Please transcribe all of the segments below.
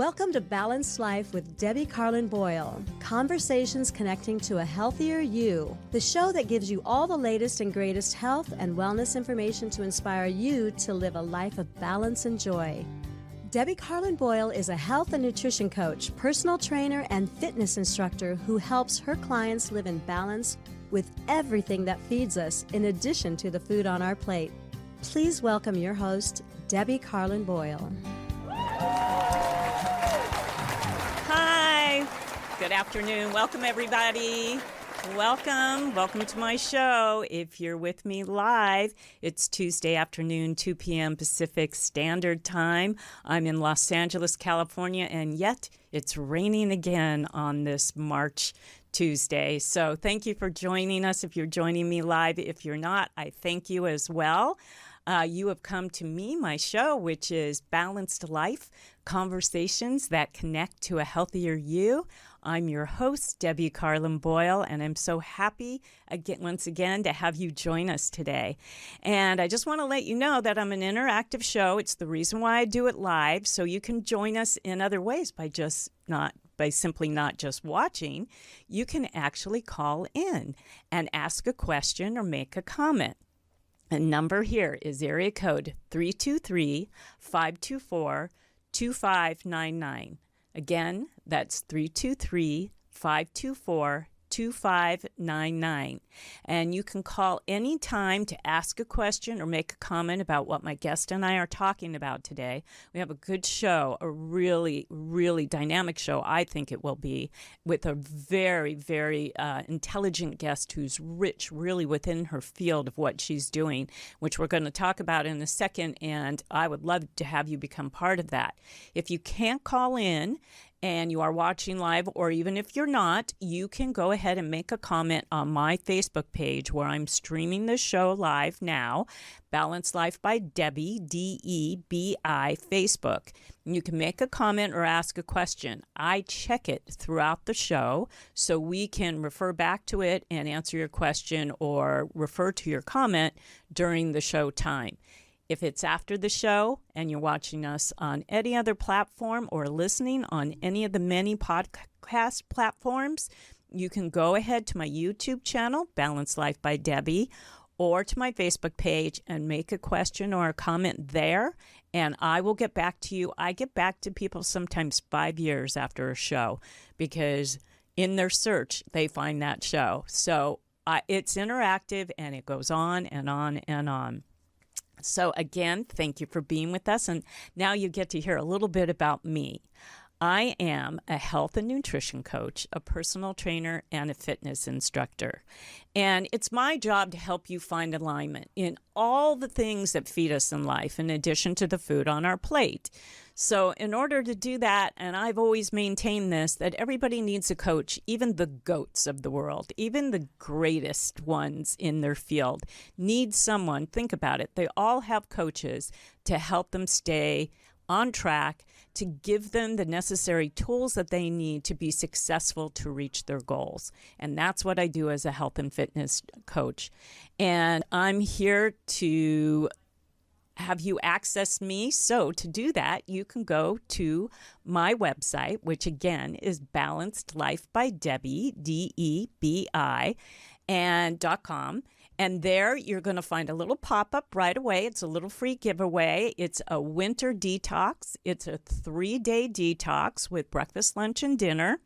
Welcome to Balanced Life with Debbie Carlin Boyle. Conversations connecting to a healthier you. The show that gives you all the latest and greatest health and wellness information to inspire you to live a life of balance and joy. Debbie Carlin Boyle is a health and nutrition coach, personal trainer, and fitness instructor who helps her clients live in balance with everything that feeds us, in addition to the food on our plate. Please welcome your host, Debbie Carlin Boyle. Hi, good afternoon. Welcome, everybody. Welcome to my show. If you're with me live, it's Tuesday afternoon, 2 p.m. Pacific Standard Time. I'm in Los Angeles, California, and yet it's raining again on this March Tuesday. So thank you for joining us. If you're joining me live, if you're not, I thank you as well. You have come to me, my show, which is Balanced Life, Conversations that Connect to a Healthier You. I'm your host, Debbie Carlin Boyle, and I'm so happy once again to have you join us today. And I just want to let you know that I'm an interactive show. It's the reason why I do it live, so you can join us in other ways by simply not just watching. You can actually call in and ask a question or make a comment. The number here is area code 323-524-2599. Again, that's 323-524-2599. And you can call anytime to ask a question or make a comment about what my guest and I are talking about today. We have a good show, a really, really dynamic show, I think it will be, with a very, very intelligent guest who's rich really within her field of what she's doing, which we're going to talk about in a second, and I would love to have you become part of that. If you can't call in and you are watching live, or even if you're not, you can go ahead and make a comment on my Facebook page where I'm streaming the show live now, Balanced Life by Debbie, D-E-B-I, Facebook. You can make a comment or ask a question. I check it throughout the show so we can refer back to it and answer your question or refer to your comment during the show time. If it's after the show and you're watching us on any other platform or listening on any of the many podcast platforms, you can go ahead to my YouTube channel, Balanced Life by Debbie, or to my Facebook page and make a question or a comment there, and I will get back to you. I get back to people sometimes 5 years after a show because in their search, they find that show. So it's interactive, and it goes on and on and on. So again, thank you for being with us. And now you get to hear a little bit about me. I am a health and nutrition coach, a personal trainer, and a fitness instructor. And it's my job to help you find alignment in all the things that feed us in life, in addition to the food on our plate. So in order to do that, and I've always maintained this, that everybody needs a coach, even the goats of the world, even the greatest ones in their field need someone. Think about it. They all have coaches to help them stay on track, to give them the necessary tools that they need to be successful to reach their goals. And that's what I do as a health and fitness coach. And I'm here to have you access me. So to do that, you can go to my website, which again is Balanced Life by Debbie, D-E-B-I, and .com. And there you're going to find a little pop-up right away. It's a little free giveaway. It's a winter detox. It's a 3-day detox with breakfast, lunch, and dinner.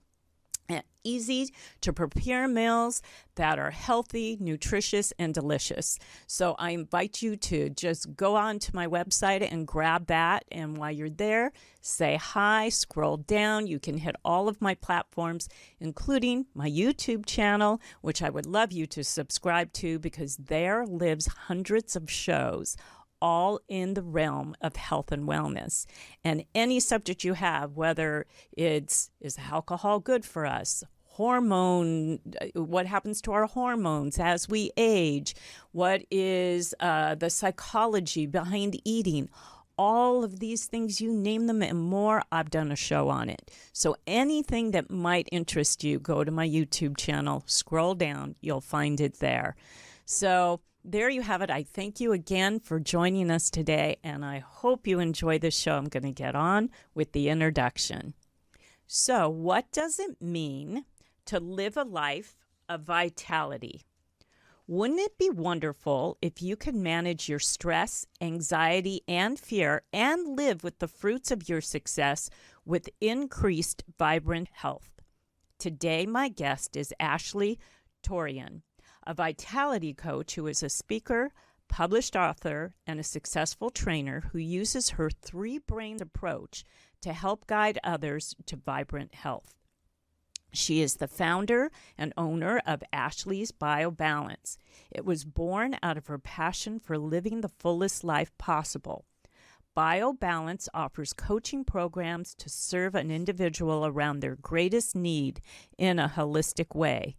And easy to prepare meals that are healthy, nutritious, and delicious. So I invite you to just go on to my website and grab that. And while you're there, say hi, scroll down. You can hit all of my platforms, including my YouTube channel, which I would love you to subscribe to because there lives hundreds of shows all in the realm of health and wellness. And any subject you have, whether is alcohol good for us, what happens to our hormones as we age, what is the psychology behind eating, all of these things, you name them and more, I've done a show on it. So anything that might interest you, go to my YouTube channel, scroll down, you'll find it there. So there you have it. I thank you again for joining us today, and I hope you enjoy this show. I'm going to get on with the introduction. So what does it mean to live a life of vitality? Wouldn't it be wonderful if you could manage your stress, anxiety, and fear and live with the fruits of your success with increased vibrant health? Today, my guest is Ashley Torian, a vitality coach who is a speaker, published author, and a successful trainer who uses her three-brain approach to help guide others to vibrant health. She is the founder and owner of Ashley's BioBalance. It was born out of her passion for living the fullest life possible. BioBalance offers coaching programs to serve an individual around their greatest need in a holistic way.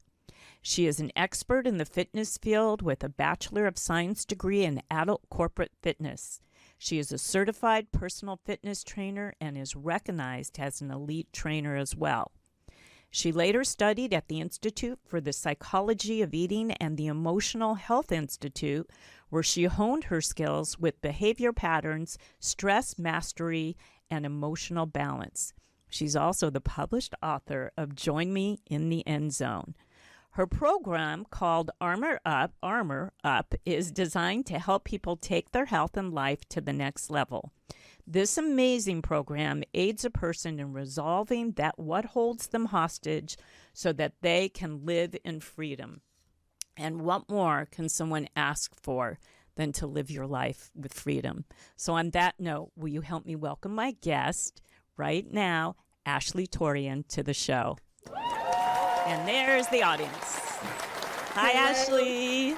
She is an expert in the fitness field with a Bachelor of Science degree in adult corporate fitness. She is a certified personal fitness trainer and is recognized as an elite trainer as well. She later studied at the Institute for the Psychology of Eating and the Emotional Health Institute, where she honed her skills with behavior patterns, stress mastery, and emotional balance. She's also the published author of Join Me in the End Zone. Her program, called Armor Up, is designed to help people take their health and life to the next level. This amazing program aids a person in resolving what holds them hostage so that they can live in freedom. And what more can someone ask for than to live your life with freedom? So on that note, will you help me welcome my guest right now, Ashley Torian, to the show? And there's the audience. Hi, Hello. Ashley.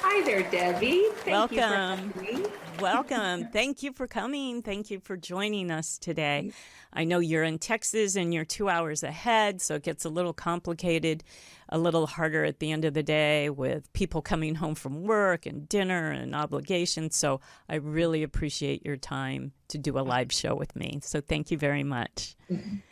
Hi there, Debbie. Thank you for Welcome. having me. Welcome. Thank you for coming. Thank you for joining us today. I know you're in Texas and you're 2 hours ahead, so it gets a little complicated, a little harder at the end of the day with people coming home from work and dinner and obligations. So I really appreciate your time to do a live show with me. So thank you very much.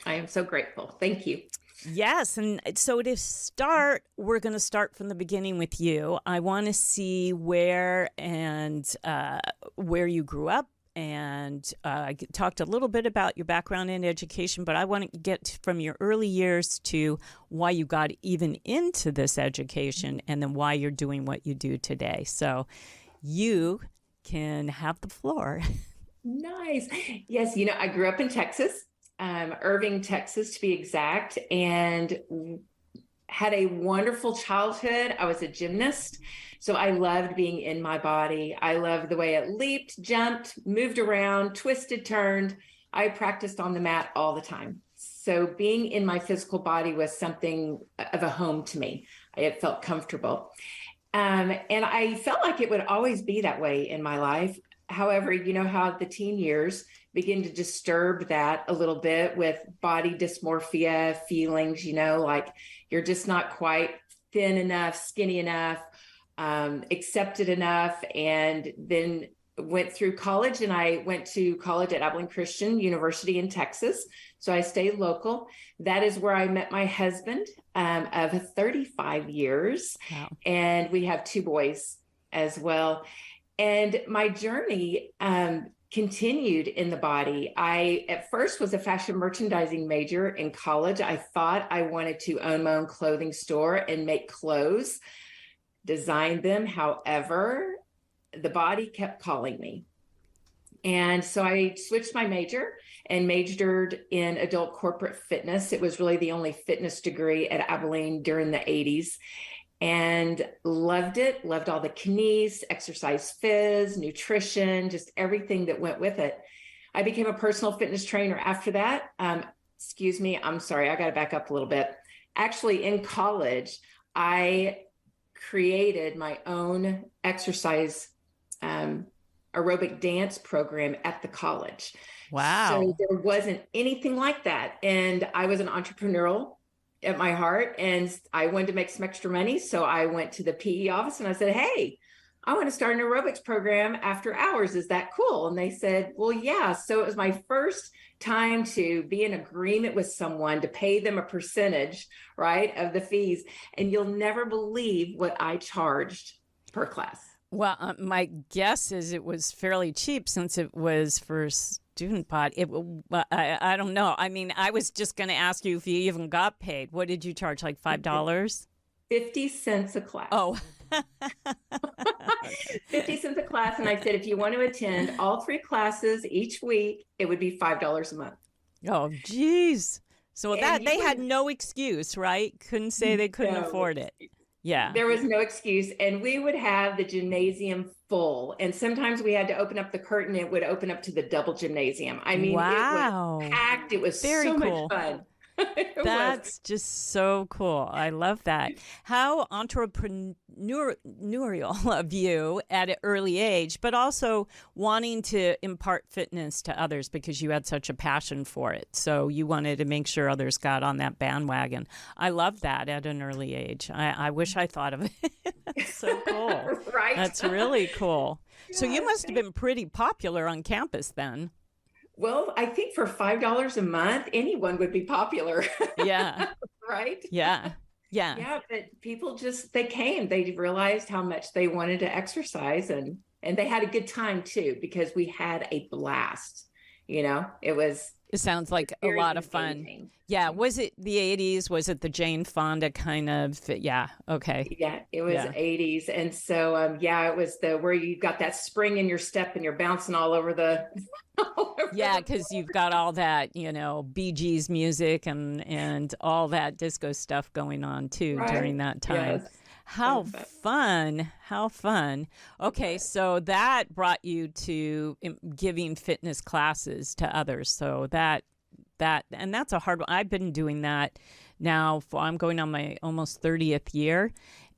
I am so grateful. Thank you. Yes. And so to start, we're going to start from the beginning with you. I want to see where you grew up, and I talked a little bit about your background in education, but I want to get from your early years to why you got even into this education and then why you're doing what you do today. So you can have the floor. Nice. Yes, I grew up in Texas, Irving, Texas, to be exact, and had a wonderful childhood. I was a gymnast, so I loved being in my body. I loved the way it leaped, jumped, moved around, twisted, turned. I practiced on the mat all the time. So being in my physical body was something of a home to me. It felt comfortable. And I felt like it would always be that way in my life. However, you know how the teen years begin to disturb that a little bit with body dysmorphia feelings, like you're just not quite thin enough, skinny enough, accepted enough. And then went through college, and I went to college at Abilene Christian University in Texas. So I stayed local. That is where I met my husband of 35 years. Wow. And we have 2 boys as well. And my journey continued in the body. I, at first, was a fashion merchandising major in college. I thought I wanted to own my own clothing store and make clothes, design them. However, the body kept calling me. And so I switched my major and majored in adult corporate fitness. It was really the only fitness degree at Abilene during the 80s. And loved it, loved all the kines, exercise phys, nutrition, just everything that went with it. I became a personal fitness trainer after that. Excuse me, I'm sorry, I got to back up a little bit. Actually, in college, I created my own exercise aerobic dance program at the college. Wow. So there wasn't anything like that. And I was an entrepreneurial at my heart, and I wanted to make some extra money. So I went to the PE office and I said, hey, I want to start an aerobics program after hours. Is that cool? And they said, well, yeah. So it was my first time to be in agreement with someone to pay them a percentage, right, of the fees. And you'll never believe what I charged per class. Well, my guess is it was fairly cheap since it was for student pod. I don't know. I mean, I was just going to ask you if you even got paid. What did you charge? Like $5? 50 cents a class. Oh, 50 cents a class. And I said, if you want to attend all 3 classes each week, it would be $5 a month. Oh, geez. So And that you they would- had no excuse, right? Couldn't say they couldn't No afford it. excuse. Yeah. There was no excuse. And we would have the gymnasium full. And sometimes we had to open up the curtain. It would open up to the double gymnasium. I mean, Wow. it was packed. It was Very so cool. much fun. It was. That's just so cool. I love that. How entrepreneurial of you at an early age, but also wanting to impart fitness to others because you had such a passion for it. So you wanted to make sure others got on that bandwagon. I love that at an early age. I wish I thought of it. That's so cool. Right? That's really cool. So you Yeah, must have been pretty popular on campus then. Well, I think for $5 a month, anyone would be popular. Yeah. Right? Yeah. Yeah. Yeah, but people they came. They realized how much they wanted to exercise, and they had a good time too, because we had a blast. It sounds like a very lot of fun. engaging. Yeah. Was it the 80s? Was it the Jane Fonda kind of? Yeah. Okay. Yeah, it was Yeah. 80s. And so, it was where you got that spring in your step and you're bouncing all over the. Yeah, because you've got all that, Bee Gees music and all that disco stuff going on too Right. during that time. Yes. How So fun. How fun. Okay, so that brought you to giving fitness classes to others. So and that's a hard one. I've been doing that now I'm going on my almost 30th year.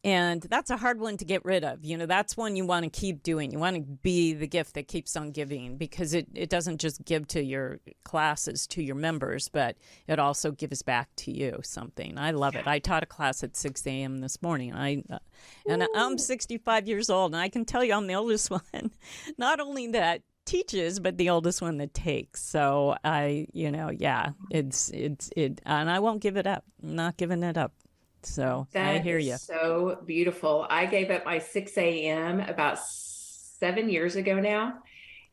And that's a hard one to get rid of. That's one you want to keep doing. You want to be the gift that keeps on giving, because it doesn't just give to your classes, to your members, but it also gives back to you something. I love it. I taught a class at 6 a.m. this morning. I'm 65 years old, and I can tell you I'm the oldest one. Not only that teaches, but the oldest one that takes. So and I won't give it up. I'm not giving it up. So I hear you. So beautiful. I gave up my 6 a.m. about 7 years ago now.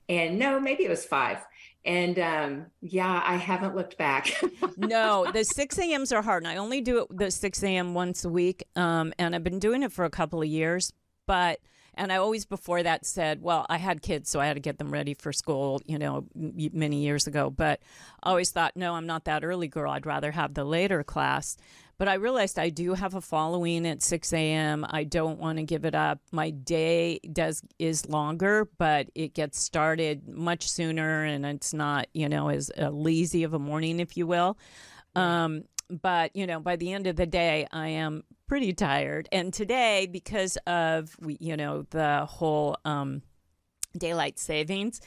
And no, maybe it was 5. And I haven't looked back. No, the 6 a.m.s are hard. And I only do it the 6 a.m. once a week. And I've been doing it for a couple of years. And I always before that said, well, I had kids, so I had to get them ready for school, many years ago. But I always thought, no, I'm not that early girl. I'd rather have the later class. But I realized I do have a following at 6 a.m. I don't want to give it up. My day is longer, but it gets started much sooner, and it's not, as lazy of a morning, if you will. But, by the end of the day, I am pretty tired. And today, because of, the whole daylight savings,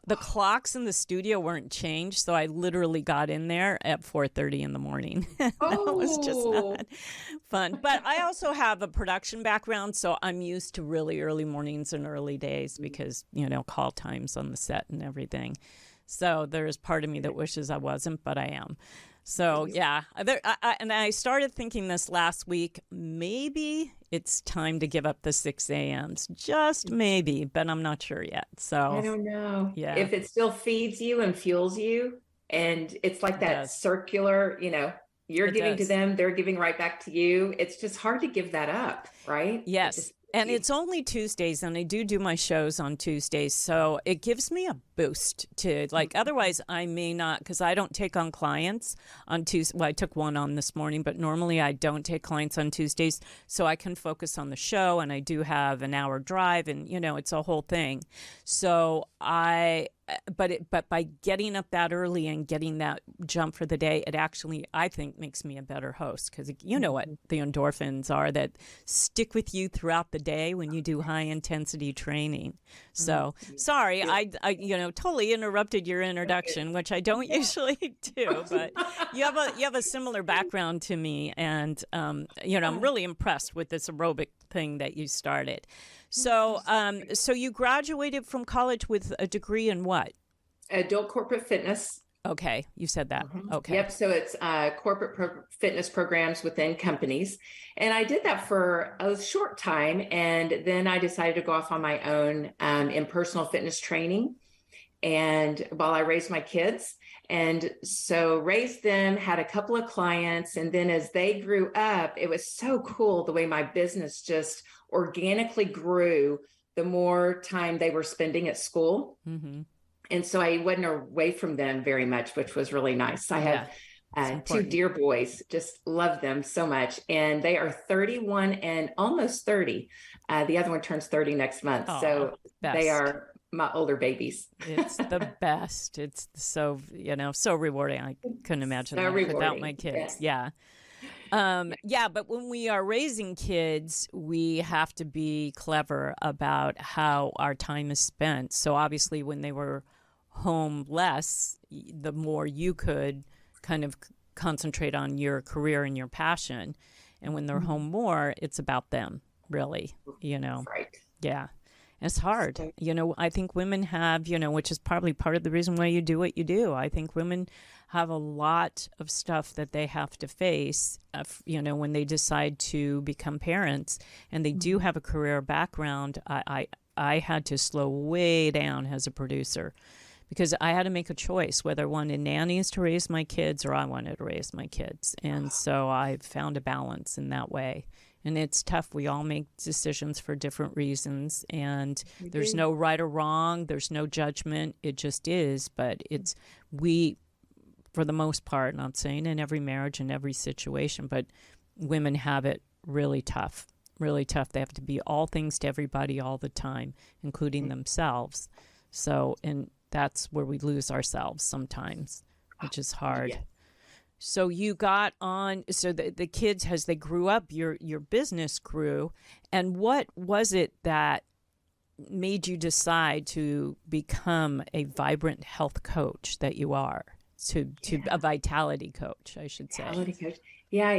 the clocks in the studio weren't changed. So I literally got in there at 4:30 in the morning. That was just not fun. But I also have a production background, so I'm used to really early mornings and early days because, call times on the set and everything. So there's part of me that wishes I wasn't, but I am. So, yeah, and I started thinking this last week, maybe it's time to give up the 6 a.m.s, just maybe, but I'm not sure yet. So I don't know. Yeah. If it still feeds you and fuels you, and it's like that does. circular, you're It giving does. to them, they're giving right back to you. It's just hard to give that up, right? Yes. And it's only Tuesdays, and I do my shows on Tuesdays. So it gives me a boost to otherwise I may not, because I don't take on clients on Tuesday. Well, I took one on this morning, but normally I don't take clients on Tuesdays. So I can focus on the show, and I do have an hour drive, and, it's a whole thing. So but by getting up that early and getting that jump for the day, it actually, I think, makes me a better host, because you know what the endorphins are that stick with you throughout the day when you do high intensity training. So sorry, I totally interrupted your introduction, which I don't usually do, but you have a similar background to me, and I'm really impressed with this aerobic thing that you started. So, so you graduated from college with a degree in what? Adult corporate fitness. Okay, you said that. Okay. Yep. So it's fitness programs within companies. And I did that for a short time. And then I decided to go off on my own in personal fitness training. And while I raised my kids, and so raised them, had a couple of clients. And then as they grew up, it was so cool the way my business just organically grew the more time they were spending at school. Mm-hmm. And so I wasn't away from them very much, which was really nice. I have two dear boys, just love them so much. And they are 31 and almost 30. The other one turns 30 next month. So they are my older babies. It's the best. It's so, so rewarding. I couldn't imagine that without my kids. Yeah. But when we are raising kids, we have to be clever about how our time is spent. So obviously when they were home less, the more you could kind of concentrate on your career and your passion. And when they're home more, it's about them, really, Right. Yeah. It's hard. I think women have, which is probably part of the reason why you do what you do. I think women have a lot of stuff that they have to face, when they decide to become parents, and they do have a career background. I had to slow way down as a producer because I had to make a choice whether I wanted nannies to raise my kids or I wanted to raise my kids. And so I found a balance in that way. And it's tough. We all make decisions for different reasons, and there's no right or wrong. There's no judgment. It just is. But for the most part, not saying in every marriage and every situation, but women have it really tough, really tough. They have to be all things to everybody all the time, including themselves. So, and that's where we lose ourselves sometimes, which is hard. Yeah. So you got on, so the kids, as they grew up, your business grew. And what was it that made you decide to become a vibrant health coach that you are, to a vitality coach, I should say? Vitality coach. Yeah,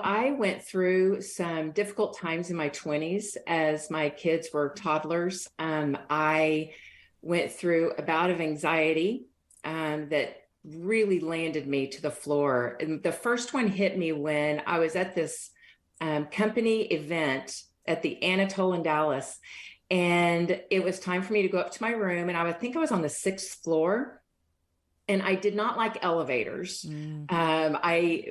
I went through some difficult times in my 20s as my kids were toddlers. I went through a bout of anxiety that really landed me to the floor. And the first one hit me when I was at this company event at the Anatole in Dallas. And it was time for me to go up to my room. And I think I was on the 6th floor. And I did not like elevators. I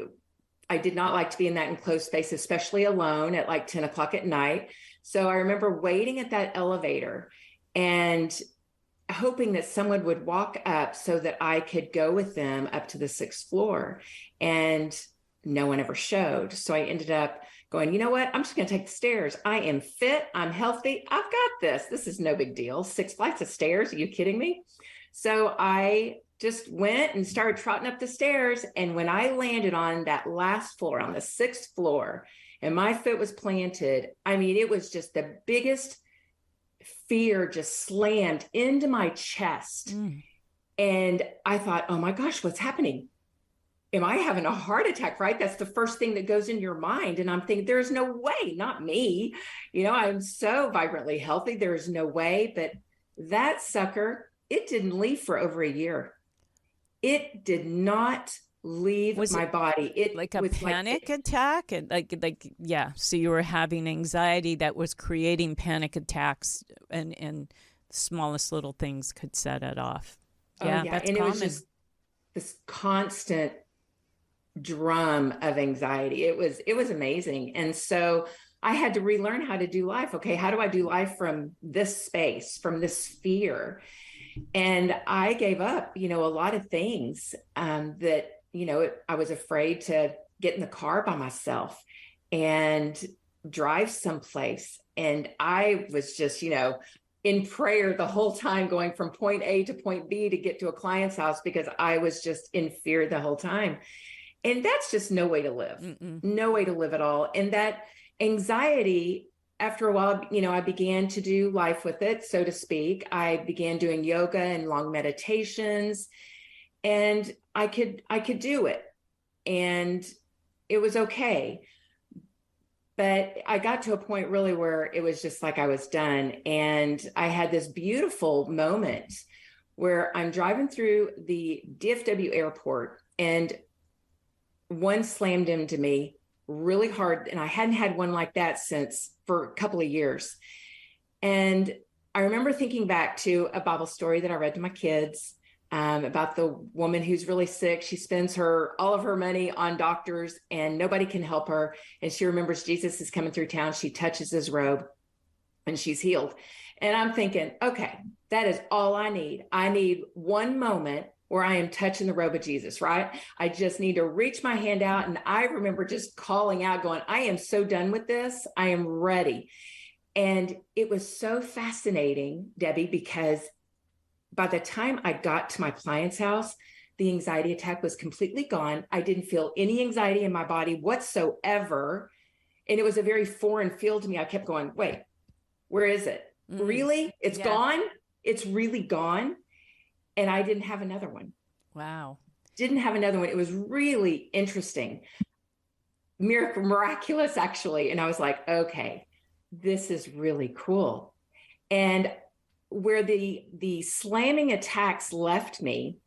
did not like to be in that enclosed space, especially alone at like 10 o'clock at night. So I remember waiting at that elevator and hoping that someone would walk up so that I could go with them up to the 6th floor. And no one ever showed. So I ended up going, you know what? I'm just going to take the stairs. I am fit. I'm healthy. I've got this. This is no big deal. 6 flights of stairs. Are you kidding me? So I just went and started trotting up the stairs. And when I landed on that last floor, on the 6th floor, and my foot was planted, I mean, it was just the biggest fear just slammed into my chest. And I thought, oh my gosh, what's happening? Am I having a heart attack? Right? That's the first thing that goes in your mind. And I'm thinking, there's no way, not me. I'm so vibrantly healthy. There's no way. But that sucker, it didn't leave for over a year. It did not leave my body. It like a panic attack, and yeah. So you were having anxiety that was creating panic attacks, and the smallest little things could set it off. Yeah, that's and common. It was just this constant drum of anxiety. It was amazing, and so I had to relearn how to do life. Okay, how do I do life from this space, from this fear? And I gave up, a lot of things that. I was afraid to get in the car by myself and drive someplace. And I was just, in prayer the whole time, going from point A to point B to get to a client's house because I was just in fear the whole time. And that's just no way to live, no way to live at all. And that anxiety, after a while, I began to do life with it, so to speak. I began doing yoga and long meditations. And I could do it, and it was okay. But I got to a point really where it was just like I was done. And I had this beautiful moment where I'm driving through the DFW airport and one slammed into me really hard. And I hadn't had one like that since for a couple of years. And I remember thinking back to a Bible story that I read to my kids about the woman who's really sick. She spends all of her money on doctors and nobody can help her. And she remembers Jesus is coming through town. She touches his robe and she's healed. And I'm thinking, okay, that is all I need. I need one moment where I am touching the robe of Jesus, right? I just need to reach my hand out. And I remember just calling out, going, I am so done with this. I am ready. And it was so fascinating, Debbie, because by the time I got to my client's house, the anxiety attack was completely gone. I didn't feel any anxiety in my body whatsoever. And it was a very foreign feel to me. I kept going, wait, where is it? Really? It's gone? It's really gone? And I didn't have another one. Wow. Didn't have another one. It was really interesting. Miraculous, actually. And I was like, okay, this is really cool. And where the slamming attacks left me,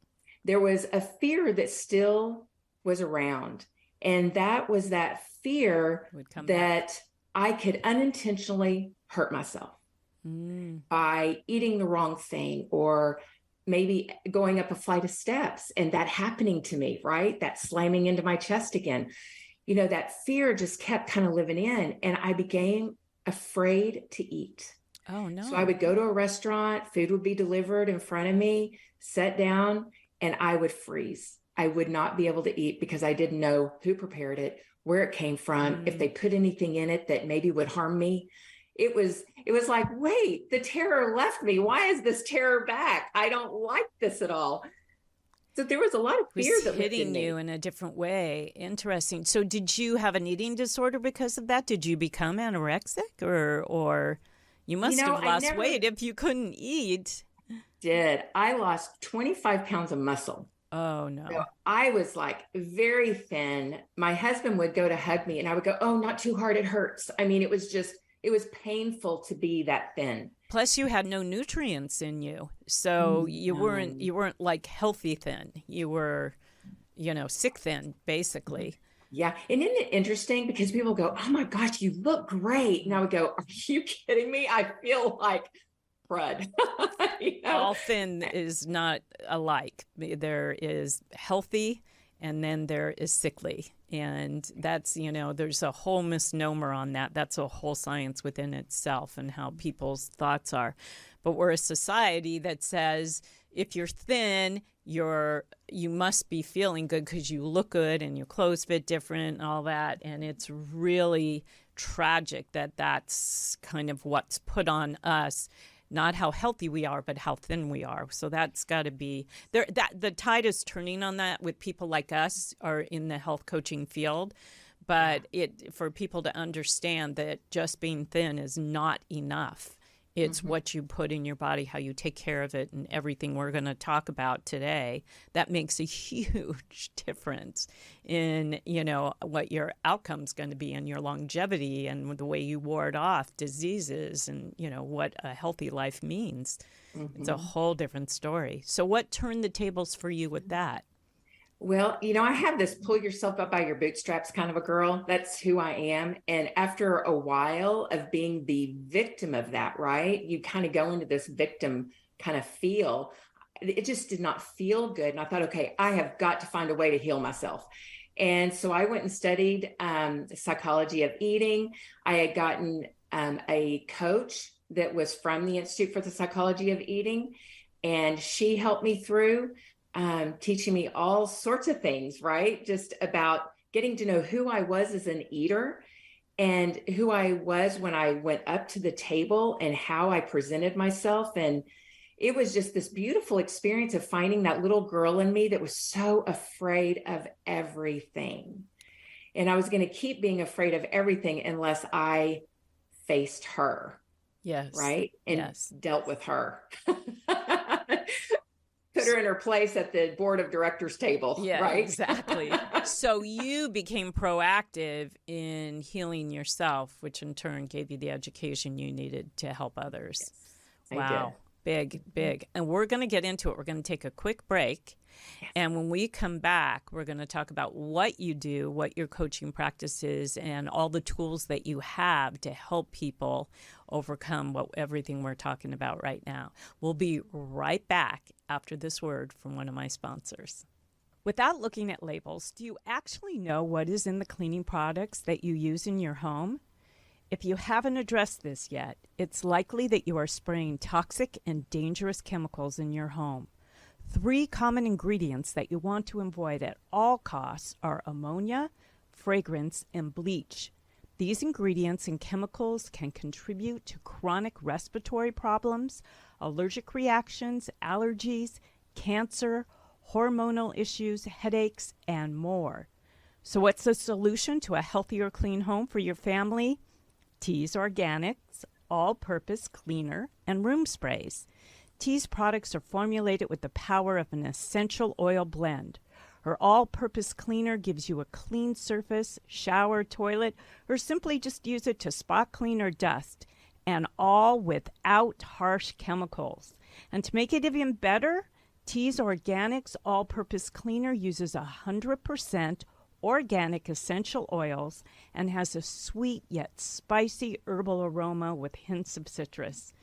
there was a fear that still was around. And that was that fear that I could unintentionally hurt myself by eating the wrong thing, or maybe going up a flight of steps and that happening to me, right? That slamming into my chest again. You know, that fear just kept kind of living in, and I became afraid to eat. Oh, no. So I would go to a restaurant, food would be delivered in front of me, sit down, and I would freeze. I would not be able to eat because I didn't know who prepared it, where it came from, if they put anything in it that maybe would harm me. It was like, wait, the terror left me. Why is this terror back? I don't like this at all. So there was a lot of fear that was hitting you in a different way. Interesting. So did you have an eating disorder because of that? Did you become anorexic, or you must have lost weight if you couldn't eat? I lost 25 pounds of muscle. Oh, no. So I was like very thin. My husband would go to hug me and I would go, oh, not too hard. It hurts. I mean, it was painful to be that thin. Plus you had no nutrients in you. So you weren't like healthy thin. You were, sick thin, basically. Yeah. And isn't it interesting? Because people go, oh my gosh, you look great. And I would go, are you kidding me? I feel like crud. All thin is not alike. There is healthy and then there is sickly. And that's, there's a whole misnomer on that. That's a whole science within itself and how people's thoughts are. But we're a society that says if you're thin, you must be feeling good because you look good and your clothes fit different and all that. And it's really tragic that that's kind of what's put on us. Not how healthy we are, but how thin we are. So that's got to be there. That the tide is turning on that with people like us are in the health coaching field. But for people to understand that just being thin is not enough. It's what you put in your body, how you take care of it, and everything we're going to talk about today. That makes a huge difference in, what your outcome's going to be and your longevity and the way you ward off diseases and, what a healthy life means. It's a whole different story. So what turned the tables for you with that? Well, I have this pull yourself up by your bootstraps kind of a girl. That's who I am. And after a while of being the victim of that, right, you kind of go into this victim kind of feel. It just did not feel good. And I thought, okay, I have got to find a way to heal myself. And so I went and studied the psychology of eating. I had gotten a coach that was from the Institute for the Psychology of Eating, and she helped me through teaching me all sorts of things, right? Just about getting to know who I was as an eater and who I was when I went up to the table and how I presented myself. And it was just this beautiful experience of finding that little girl in me that was so afraid of everything. And I was going to keep being afraid of everything unless I faced her. Yes. Right. And dealt with her. put her in her place at the board of directors table, Yeah, right? exactly. So you became proactive in healing yourself, which in turn gave you the education you needed to help others. Yes, Wow. Big, big. And we're going to get into it. We're going to take a quick break. Yes. And when we come back, we're going to talk about what you do, what your coaching practice is, and all the tools that you have to help people overcome everything we're talking about right now. We'll be right back after this word from one of my sponsors. Without looking at labels, do you actually know what is in the cleaning products that you use in your home? If you haven't addressed this yet, it's likely that you are spraying toxic and dangerous chemicals in your home. 3 common ingredients that you want to avoid at all costs are ammonia, fragrance, and bleach. These ingredients and chemicals can contribute to chronic respiratory problems, allergic reactions, allergies, cancer, hormonal issues, headaches, and more. So what's the solution to a healthier, clean home for your family? Teas Organics all-purpose cleaner and room sprays. Tea's products are formulated with the power of an essential oil blend. Her all-purpose cleaner gives you a clean surface, shower, toilet, or simply just use it to spot clean or dust, and all without harsh chemicals. And to make it even better, Tea's Organics all-purpose cleaner uses 100% organic essential oils and has a sweet yet spicy herbal aroma with hints of citrus.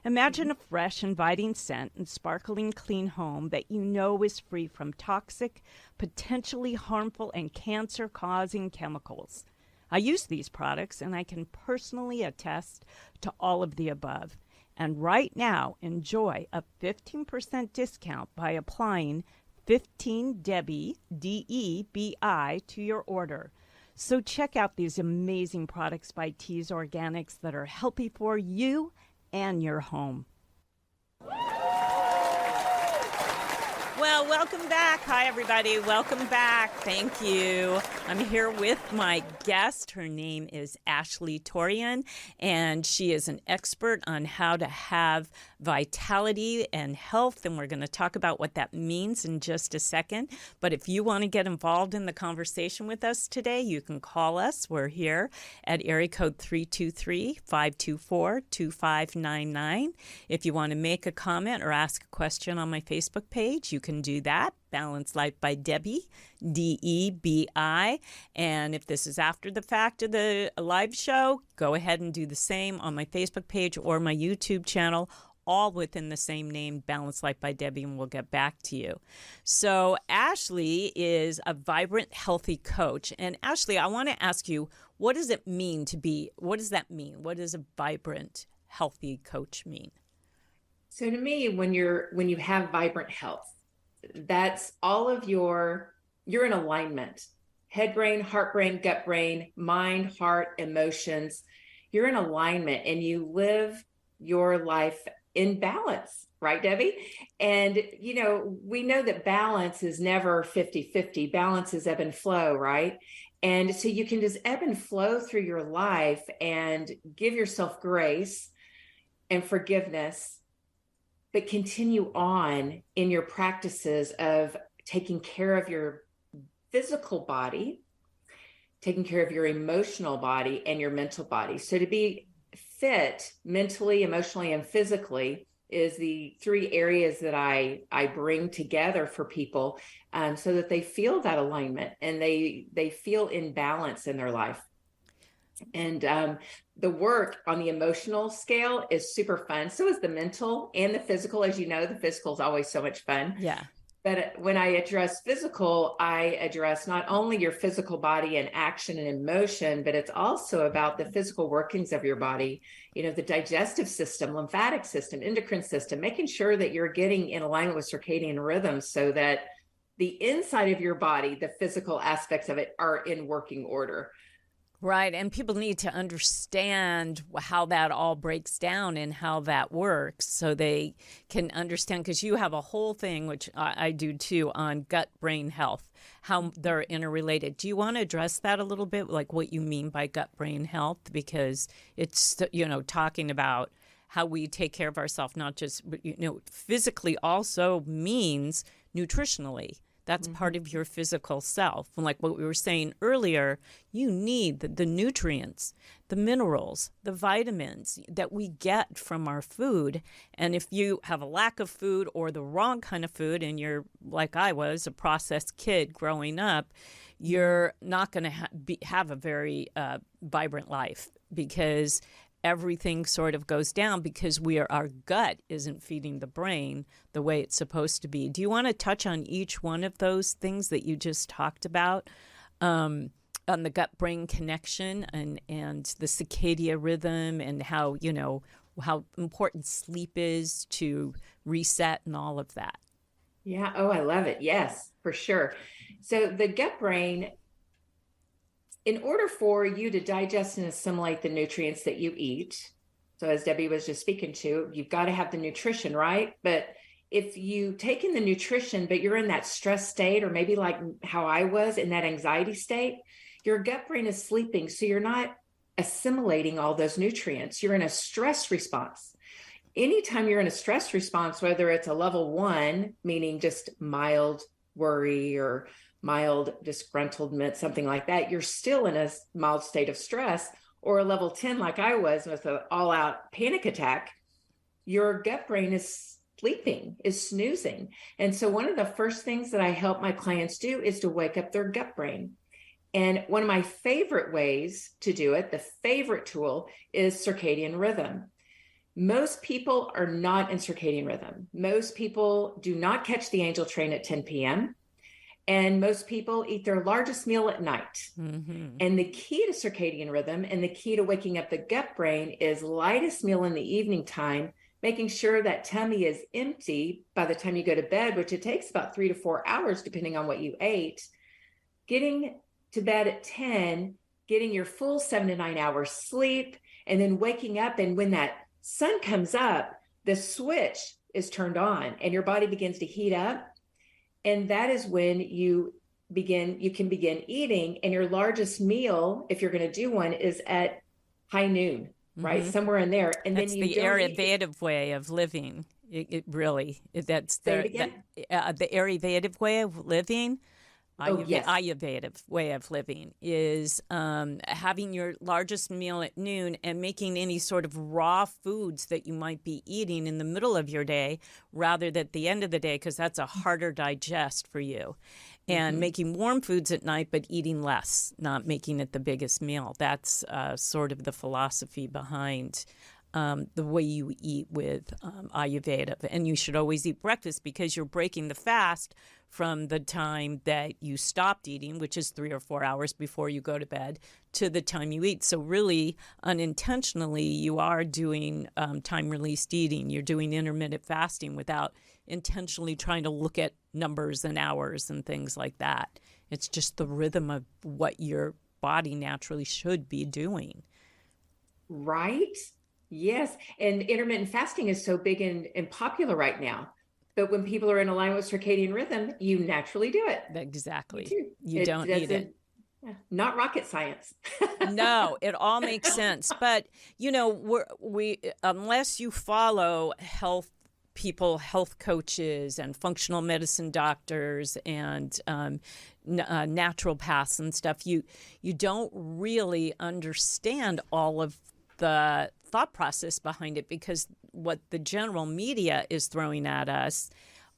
Imagine a fresh, inviting scent and sparkling clean home that you know is free from toxic, potentially harmful, and cancer-causing chemicals. I use these products, and I can personally attest to all of the above. And right now, enjoy a 15% discount by applying 15 Debbie, DEBI, to your order. So check out these amazing products by Tea's Organics that are healthy for you and your home. Well, welcome back. Hi, everybody. Welcome back. Thank you. I'm here with my guest. Her name is Ashley Torian, and she is an expert on how to have vitality and health, and we're going to talk about what that means in just a second. But if you want to get involved in the conversation with us today, you can call us. We're here at area code 323-524-2599. If you want to make a comment or ask a question on my Facebook page, you can do that. Balanced Life by Debbie, DEBI. And if this is after the fact of the live show, go ahead and do the same on my Facebook page or my YouTube channel, all within the same name, Balanced Life by Debbie, and we'll get back to you. So Ashley is a vibrant, healthy coach. And Ashley, I want to ask you, what does that mean? What does a vibrant, healthy coach mean? So to me, when you have vibrant health, that's all of you're in alignment. Head brain, heart brain, gut brain, mind, heart, emotions. You're in alignment and you live your life in balance, right, Debbie? And, we know that balance is never 50-50. Balance is ebb and flow, right? And so you can just ebb and flow through your life and give yourself grace and forgiveness, but continue on in your practices of taking care of your physical body, taking care of your emotional body and your mental body. So to be fit mentally, emotionally, and physically is the 3 areas that I bring together for people so that they feel that alignment and they feel in balance in their life. And the work on the emotional scale is super fun. So is the mental and the physical. As you know, the physical is always so much fun. Yeah. But when I address physical, I address not only your physical body and action and emotion, but it's also about the physical workings of your body, the digestive system, lymphatic system, endocrine system, making sure that you're getting in alignment with circadian rhythms so that the inside of your body, the physical aspects of it, are in working order. Right. And people need to understand how that all breaks down and how that works so they can understand, because you have a whole thing, which I do too, on gut-brain health, how they're interrelated. Do you want to address that a little bit, like what you mean by gut-brain health? Because it's, talking about how we take care of ourselves, not just, physically also means nutritionally. That's part of your physical self. And like what we were saying earlier, you need the nutrients, the minerals, the vitamins that we get from our food. And if you have a lack of food or the wrong kind of food, and you're, like I was, a processed kid growing up, you're not going to have a very vibrant life, because everything sort of goes down because our gut isn't feeding the brain the way it's supposed to be. Do you want to touch on each one of those things that you just talked about, on the gut-brain connection and the circadian rhythm, and how important sleep is to reset and all of that? Yeah. Oh, I love it. Yes, for sure. So the gut brain, in order for you to digest and assimilate the nutrients that you eat, so as Debbie was just speaking to, you've got to have the nutrition, right? But if you take in the nutrition, but you're in that stress state, or maybe like how I was in that anxiety state, your gut brain is sleeping. So you're not assimilating all those nutrients. You're in a stress response. Anytime you're in a stress response, whether it's a level 1, meaning just mild worry or mild disgruntlement, something like that, you're still in a mild state of stress, or a level 10, like I was with an all-out panic attack, your gut brain is sleeping, is snoozing. And so one of the first things that I help my clients do is to wake up their gut brain. And one of my favorite ways to do it, the favorite tool, is circadian rhythm. Most people are not in circadian rhythm. Most people do not catch the angel train at 10 p.m. And most people eat their largest meal at night. Mm-hmm. And the key to circadian rhythm and the key to waking up the gut brain is lightest meal in the evening time, making sure that tummy is empty by the time you go to bed, which it takes about 3 to 4 hours, depending on what you ate. Getting to bed at 10, getting your full 7 to 9 hours sleep, and then waking up. And when that sun comes up, the switch is turned on and your body begins to heat up. And that is when you can begin eating. And your largest meal, if you're going to do one, is at high noon, right? Mm-hmm. Somewhere in there. And that's then you the Ayurvedic way of living. That's the Ayurvedic way of living. Ayurvedic way of living is having your largest meal at noon and making any sort of raw foods that you might be eating in the middle of your day rather than at the end of the day, because that's a harder digest for you. And making warm foods at night, but eating less, not making it the biggest meal. That's sort of the philosophy behind the way you eat with Ayurveda. And you should always eat breakfast, because you're breaking the fast from the time that you stopped eating, which is 3 or 4 hours before you go to bed, to the time you eat. So really, unintentionally, you are doing time-released eating. You're doing intermittent fasting without intentionally trying to look at numbers and hours and things like that. It's just the rhythm of what your body naturally should be doing. Right? Yes. And intermittent fasting is so big and popular right now. But when people are in alignment with circadian rhythm, you naturally do it. Exactly. You don't need it. Not rocket science. No, it all makes sense. But, we unless you follow health coaches and functional medicine doctors and naturopaths and stuff, you don't really understand all of the thought process behind it, because what the general media is throwing at us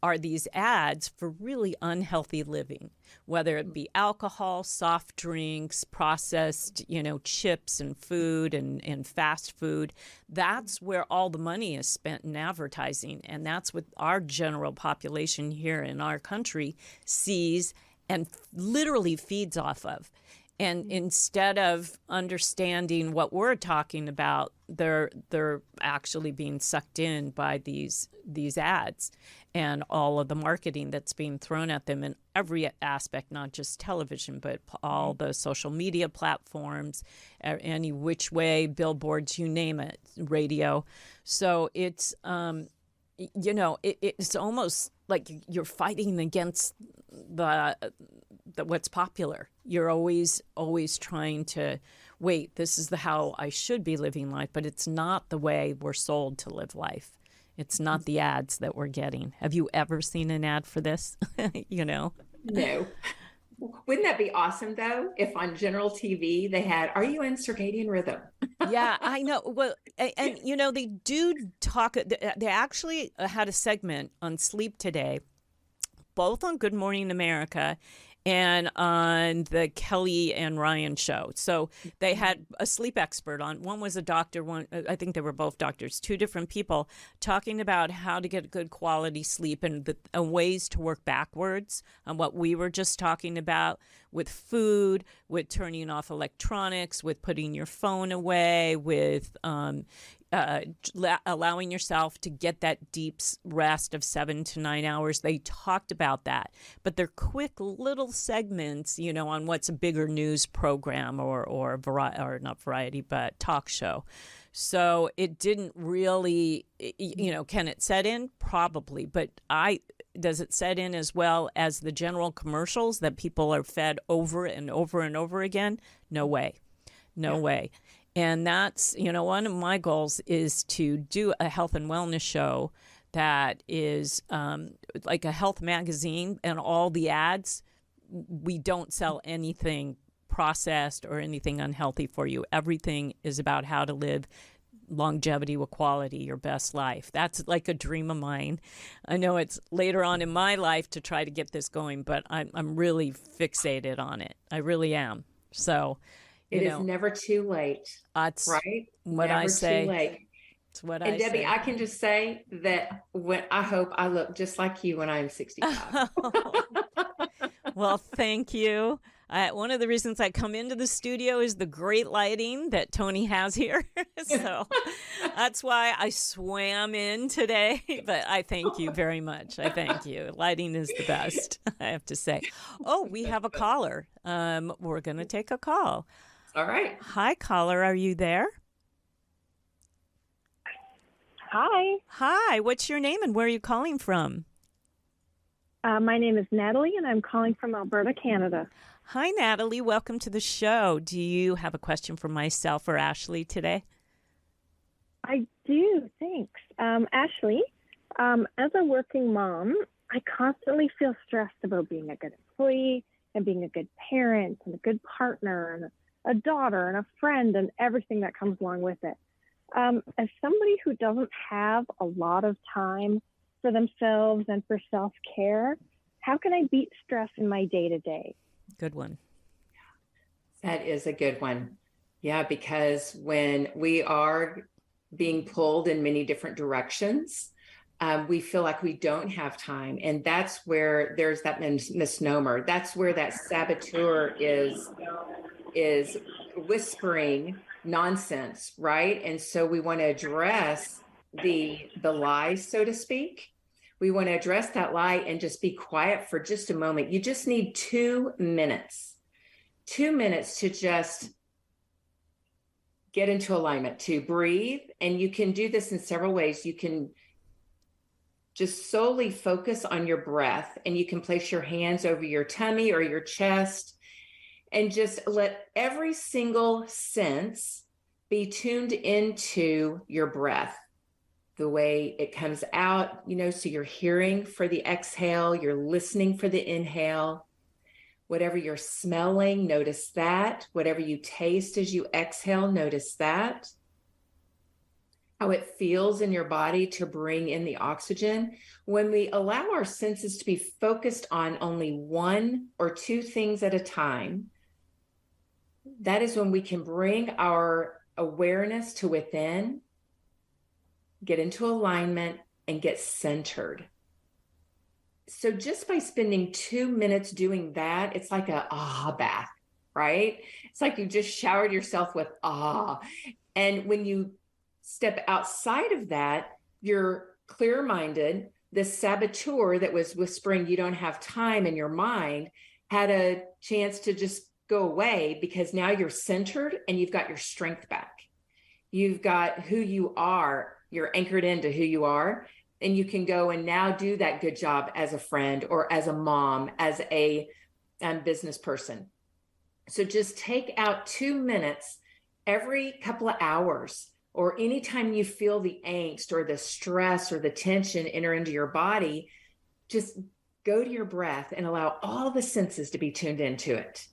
are these ads for really unhealthy living, whether it be alcohol, soft drinks, processed, chips and food and fast food. That's where all the money is spent in advertising. And that's what our general population here in our country sees and literally feeds off of. And instead of understanding what we're talking about, they're actually being sucked in by these ads and all of the marketing that's being thrown at them in every aspect, not just television, but all the social media platforms, any which way, billboards, you name it, radio. So it's it's almost like you're fighting against the what's popular. You're always trying to wait, this is how I should be living life, but it's not the way we're sold to live life. It's not the ads that we're getting. Have you ever seen an ad for this? No. Wouldn't that be awesome, though, if on general TV they had, are you in circadian rhythm? Yeah, I know. Well, and they do talk, they actually had a segment on sleep today, both on Good Morning America and on the Kelly and Ryan show. So they had a sleep expert on. One was a doctor, one, I think they were both doctors, two different people talking about how to get good quality sleep and ways to work backwards on what we were just talking about with food, with turning off electronics, with putting your phone away, with allowing yourself to get that deep rest of 7 to 9 hours. They talked about that, but they're quick little segments, on what's a bigger news program or not variety, but talk show. So it didn't really, can it set in? Probably, but does it set in as well as the general commercials that people are fed over and over and over again? No way. No way. And that's, one of my goals is to do a health and wellness show that is like a health magazine, and all the ads, we don't sell anything processed or anything unhealthy for you. Everything is about how to live longevity with quality, your best life. That's like a dream of mine. I know it's later on in my life to try to get this going, but I'm really fixated on it. I really am. So it is never too late. That's right. What never I say. Too late. It's what and I Debbie, say. I can just say that I hope I look just like you when I'm 65. Well, thank you. One of the reasons I come into the studio is the great lighting that Tony has here. So that's why I swam in today. But I thank you very much. I thank you. Lighting is the best, I have to say. Oh, we have a caller. We're going to take a call. All right. Hi, caller. Are you there? Hi. Hi. What's your name and where are you calling from? My name is Natalie, and I'm calling from Alberta, Canada. Hi, Natalie. Welcome to the show. Do you have a question for myself or Ashley today? I do, thanks. Ashley, as a working mom, I constantly feel stressed about being a good employee and being a good parent and a good partner and a daughter and a friend and everything that comes along with it. As somebody who doesn't have a lot of time for themselves and for self-care, how can I beat stress in my day-to-day? Good one. That is a good one. Yeah, because when we are being pulled in many different directions, we feel like we don't have time. And that's where there's that misnomer. That's where that saboteur is whispering nonsense, right? And so we want to address the lie, so to speak. We want to address that lie and just be quiet for just a moment. You just need 2 minutes. 2 minutes to just get into alignment, to breathe. And you can do this in several ways. You can just solely focus on your breath, and you can place your hands over your tummy or your chest and just let every single sense be tuned into your breath, the way it comes out, so you're hearing for the exhale, you're listening for the inhale. Whatever you're smelling, notice that. Whatever you taste as you exhale, notice that. How it feels in your body to bring in the oxygen. When we allow our senses to be focused on only 1 or 2 things at a time, that is when we can bring our awareness to within, get into alignment, and get centered. So just by spending 2 minutes doing that, it's like a bath, right? It's like you just showered yourself with And when you step outside of that, you're clear-minded. This saboteur that was whispering you don't have time in your mind had a chance to just go away, because now you're centered and you've got your strength back. You've got who you are. You're anchored into who you are. And you can go and now do that good job as a friend or as a mom, as a business person. So just take out 2 minutes every couple of hours, or anytime you feel the angst or the stress or the tension enter into your body, just go to your breath and allow all the senses to be tuned into it.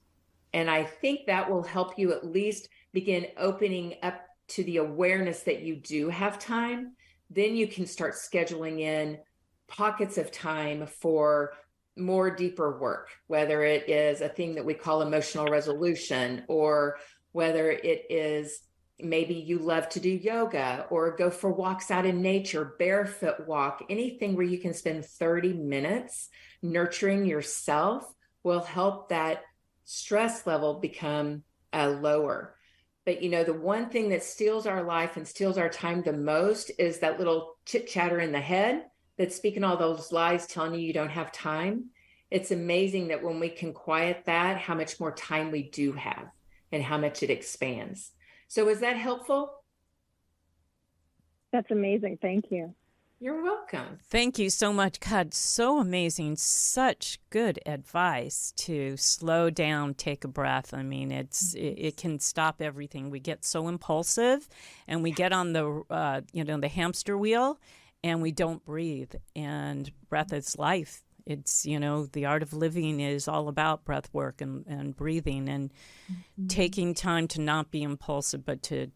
And I think that will help you at least begin opening up to the awareness that you do have time. Then you can start scheduling in pockets of time for more deeper work, whether it is a thing that we call emotional resolution, or whether it is maybe you love to do yoga or go for walks out in nature, barefoot walk, anything where you can spend 30 minutes nurturing yourself will help that stress level become lower. But, you know, the one thing that steals our life and steals our time the most is that little chit chatter in the head that's speaking all those lies, telling you don't have time. It's amazing that when we can quiet that, how much more time we do have and how much it expands. So is that helpful? That's amazing. Thank you. You're welcome. Thank you so much. God, so amazing. Such good advice to slow down, take a breath. I mean, it can stop everything. We get so impulsive and we get on the, the hamster wheel and we don't breathe. And breath is life. It's, the art of living is all about breath work and breathing and taking time to not be impulsive, but to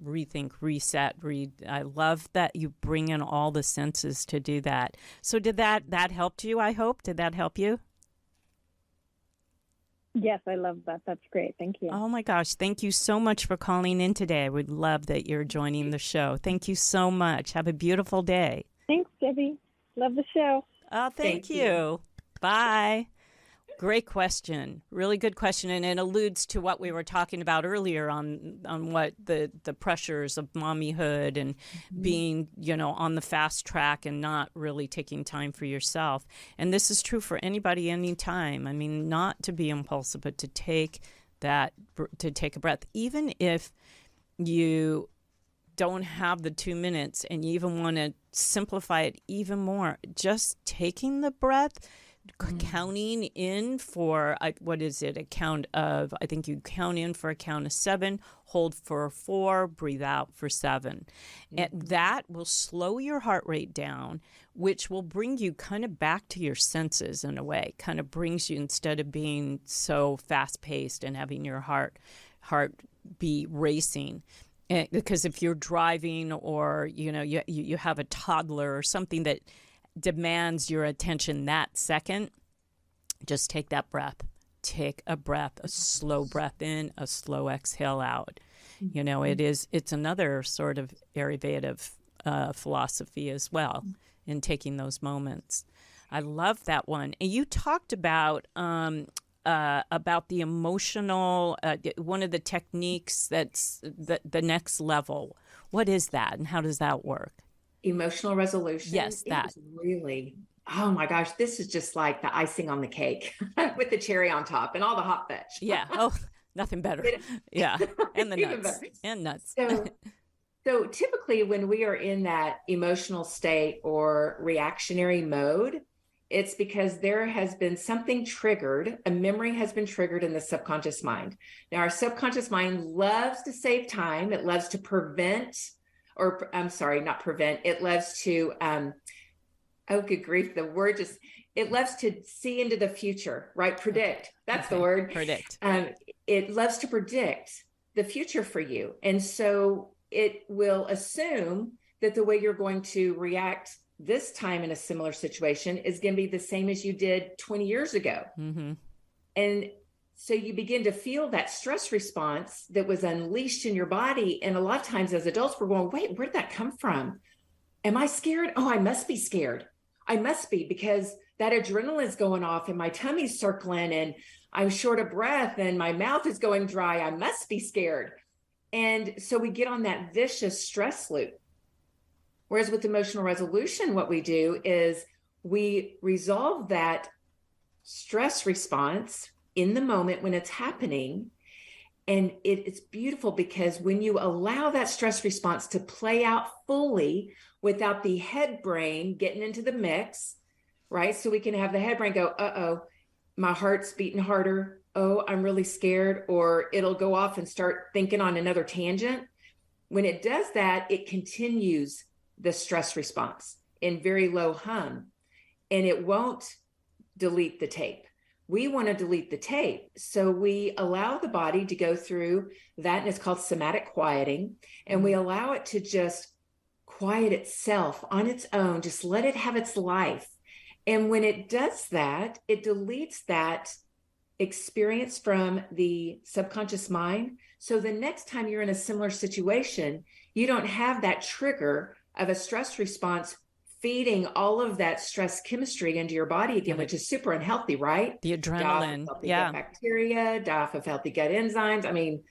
rethink, reset, read. I love that you bring in all the senses to do that. So did that help you, I hope? Did that help you? Yes, I love that. That's great. Thank you. Oh, my gosh. Thank you so much for calling in today. I would love that you're joining the show. Thank you so much. Have a beautiful day. Thanks, Debbie. Love the show. Oh, thank you. Bye. Great question. Really good question. And it alludes to what we were talking about earlier on what the pressures of mommyhood and being, on the fast track and not really taking time for yourself. And this is true for anybody, anytime. I mean, not to be impulsive, but to take a breath. Even if you don't have the 2 minutes and you even want to simplify it even more, just taking the breath, counting in for, what is it, I think you count in for a count of 7, hold for 4, breathe out for 7. And that will slow your heart rate down, which will bring you kind of back to your senses in a way, kind of brings you, instead of being so fast paced and having your heart be racing. Because if you're driving or, you have a toddler or something that demands your attention that second, just take that breath. Take a breath, a slow breath in, a slow exhale out. It's another sort of Ayurvedic philosophy as well in taking those moments. I love that one. And you talked about the emotional, one of the techniques that's the next level. What is that and how does that work? Emotional resolution. Yes, that. It was really, oh my gosh, this is just like the icing on the cake with the cherry on top and all the hot fudge. Yeah. Oh, nothing better. Yeah. And the nuts. And nuts. So typically when we are in that emotional state or reactionary mode, it's because there has been something triggered, a memory has been triggered in the subconscious mind. Now, our subconscious mind loves to save time. It loves to it loves to, oh, good grief, it loves to see into the future, right? Predict. That's the word. Predict. It loves to predict the future for you. And so it will assume that the way you're going to react this time in a similar situation is going to be the same as you did 20 years ago. Mm-hmm. And so you begin to feel that stress response that was unleashed in your body. And a lot of times as adults, we're going, wait, where'd that come from? Am I scared? Oh, I must be scared. I must be, because that adrenaline is going off and my tummy's circling and I'm short of breath and my mouth is going dry. I must be scared. And so we get on that vicious stress loop. Whereas with emotional resolution, what we do is we resolve that stress response in the moment when it's happening. And it's beautiful because when you allow that stress response to play out fully without the head brain getting into the mix, right? So we can have the head brain go, uh-oh, my heart's beating harder. oh, I'm really scared, or it'll go off and start thinking on another tangent. When it does that, it continues the stress response in very low hum, and it won't delete the tape. We want to delete the tape. So we allow the body to go through that, and it's called somatic quieting. And we allow it to just quiet itself on its own, just let it have its life. And when it does that, it deletes that experience from the subconscious mind. So the next time you're in a similar situation, you don't have that trigger of a stress response feeding all of that stress chemistry into your body again, which is super unhealthy, right? The adrenaline, gut bacteria, die off of healthy gut enzymes. I mean,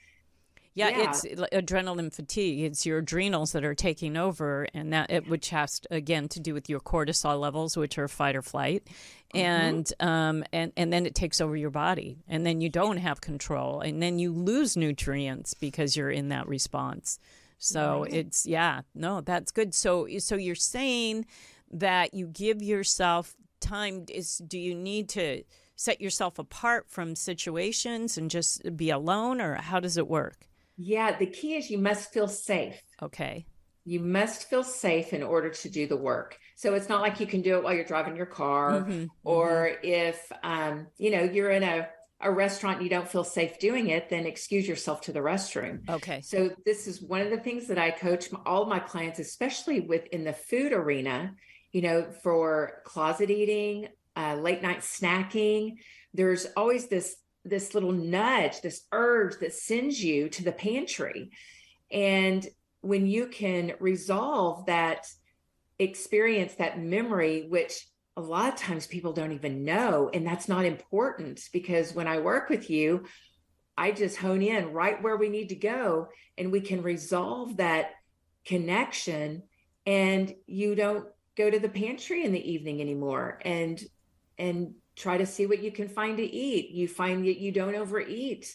it's adrenaline fatigue. It's your adrenals that are taking over, and which has again to do with your cortisol levels, which are fight or flight, and then it takes over your body, and then you don't have control, and then you lose nutrients because you're in that response. So that's good. So you're saying that you give yourself time. Do you need to set yourself apart from situations and just be alone, or how does it work? Yeah, the key is you must feel safe. Okay. You must feel safe in order to do the work. So it's not like you can do it while you're driving your car, or if you're in a restaurant and you don't feel safe doing it, then excuse yourself to the restroom. Okay. So this is one of the things that I coach all my clients, especially within the food arena, for closet eating, late night snacking. There's always this little nudge, this urge that sends you to the pantry. And when you can resolve that experience, that memory, which a lot of times people don't even know, and that's not important, because when I work with you, I just hone in right where we need to go, and we can resolve that connection, and you don't go to the pantry in the evening anymore and try to see what you can find to eat. You find that you don't overeat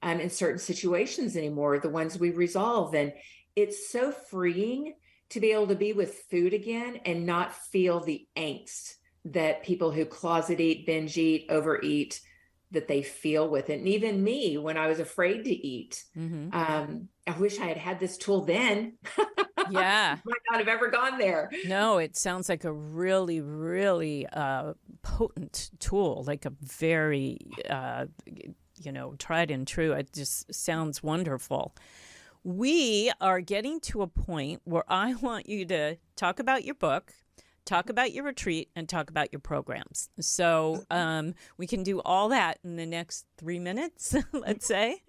in certain situations anymore, the ones we resolve. And it's so freeing to be able to be with food again and not feel the angst that people who closet eat, binge eat, overeat, that they feel with it. And even me, when I was afraid to eat, I wish I had this tool then. Yeah. Might not have ever gone there. No, it sounds like a really, really potent tool, like a very, tried and true. It just sounds wonderful. We are getting to a point where I want you to talk about your book, talk about your retreat, and talk about your programs. So we can do all that in the next 3 minutes, let's say.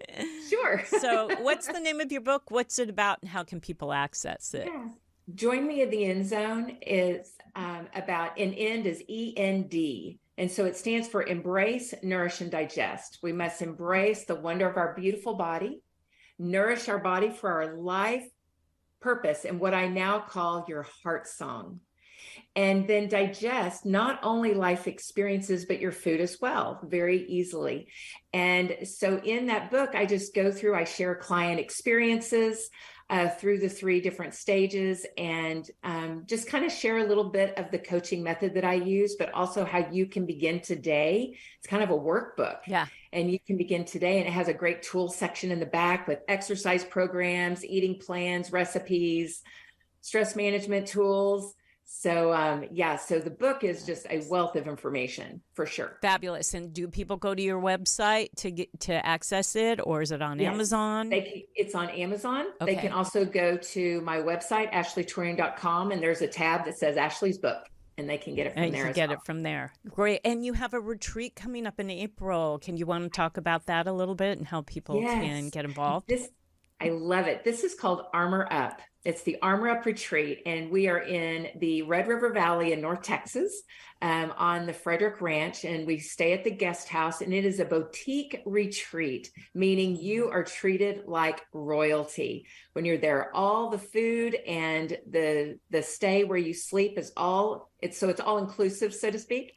Sure. So what's the name of your book? What's it about, and how can people access it? Yeah. Join Me in the End Zone is about, and end is END. And so it stands for Embrace, Nourish, and Digest. We must embrace the wonder of our beautiful body, nourish our body for our life purpose, and what I now call your heart song. And then digest not only life experiences, but your food as well, very easily. And so in that book, I just go through, I share client experiences through the 3 different stages, and just kind of share a little bit of the coaching method that I use, but also how you can begin today. It's kind of a workbook. Yeah. And you can begin today, and it has a great tool section in the back with exercise programs, eating plans, recipes, stress management tools. So, so the book is just a wealth of information for sure. Fabulous. And do people go to your website to access it, or is it on Amazon? It's on Amazon. Okay. They can also go to my website, ashleytorian.com, and there's a tab that says Ashley's book, and they can get it from there. And you get it from there. Great. And you have a retreat coming up in April. Can you want to talk about that a little bit and how people can get involved? I love it. This is called Armor Up. It's the Armor Up Retreat, and we are in the Red River Valley in North Texas on the Frederick Ranch, and we stay at the guest house, and it is a boutique retreat, meaning you are treated like royalty. When you're there, all the food and the stay where you sleep is it's all inclusive, so to speak.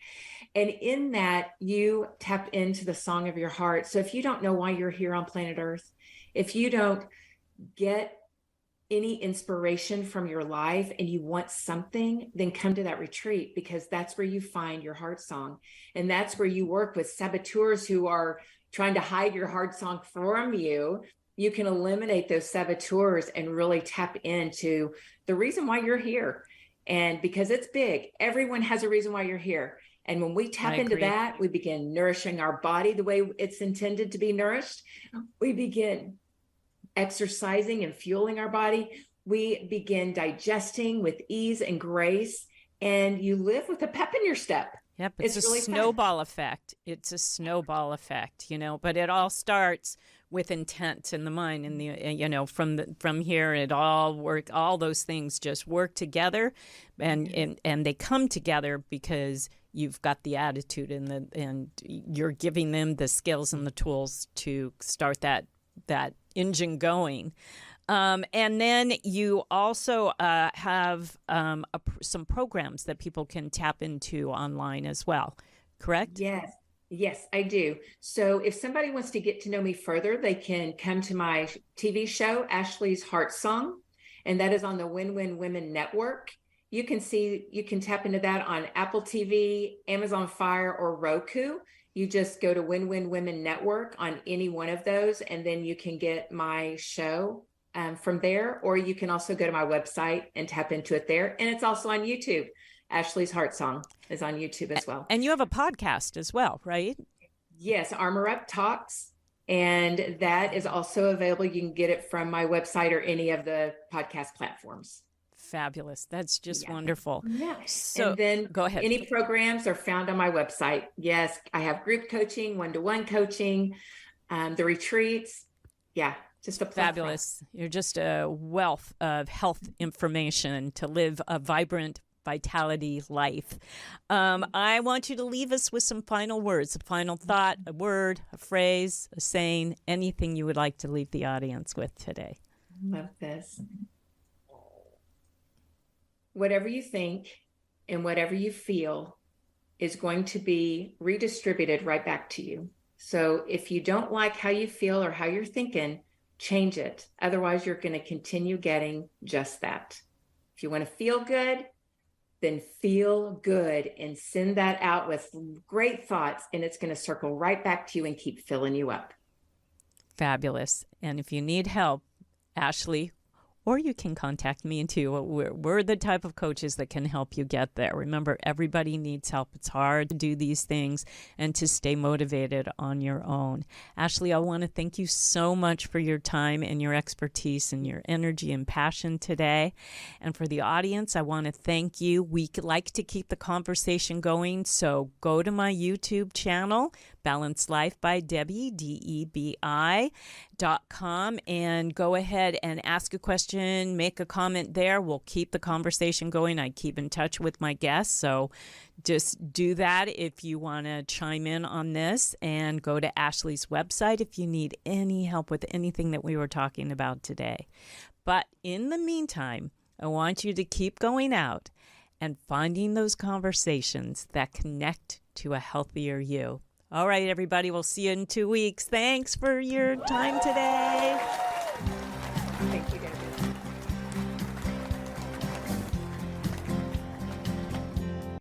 And in that, you tap into the song of your heart. So if you don't know why you're here on planet Earth, if you don't get any inspiration from your life and you want something, then come to that retreat, because that's where you find your heart song. And that's where you work with saboteurs who are trying to hide your heart song from you, you can eliminate those saboteurs and really tap into the reason why you're here. And because it's big, everyone has a reason why you're here. And when we tap into that, we begin nourishing our body the way it's intended to be nourished. We begin exercising and fueling our body. We begin digesting with ease and grace, and you live with a pep in your step. Yep, it's a really snowball effect. It's a snowball effect, but it all starts with intent in the mind, and from here it all those things just work together, and they come together because you've got the attitude and you're giving them the skills and the tools to start that engine going. And then you also have some programs that people can tap into online as well, correct? Yes, I do. So if somebody wants to get to know me further, they can come to my TV show, Ashley's Heart Song, and that is on the Win-Win Women Network. You can tap into that on Apple TV, Amazon Fire, or Roku. You just go to Win-Win Women Network on any one of those, and then you can get my show from there, or you can also go to my website and tap into it there. And it's also on YouTube. Ashley's Heart Song is on YouTube as well. And you have a podcast as well, right? Yes, Armor Up Talks. And that is also available. You can get it from my website or any of the podcast platforms. Fabulous. That's just wonderful. Yeah. So and then go ahead. Any programs are found on my website. Yes, I have group coaching, one-to-one coaching, the retreats. Yeah. Just a fabulous. You're just a wealth of health information to live a vibrant vitality life. I want you to leave us with some final words, a final thought, a word, a phrase, a saying, anything you would like to leave the audience with today. Love this. Whatever you think and whatever you feel is going to be redistributed right back to you. So if you don't like how you feel or how you're thinking, change it. Otherwise, you're going to continue getting just that. If you want to feel good, then feel good and send that out with great thoughts, and it's going to circle right back to you and keep filling you up. Fabulous. And if you need help, Ashley, or you can contact me too. We're the type of coaches that can help you get there. Remember, everybody needs help. It's hard to do these things and to stay motivated on your own. Ashley, I want to thank you so much for your time and your expertise and your energy and passion today. And for the audience, I want to thank you. We like to keep the conversation going, so go to my YouTube channel, Balanced Life by Debbie, DEBI.com, and go ahead and ask a question, make a comment there. We'll keep the conversation going. I keep in touch with my guests, so just do that if you want to chime in on this, and go to Ashley's website if you need any help with anything that we were talking about today. But in the meantime, I want you to keep going out and finding those conversations that connect to a healthier you. All right, everybody, we'll see you in 2 weeks. Thanks for your time today.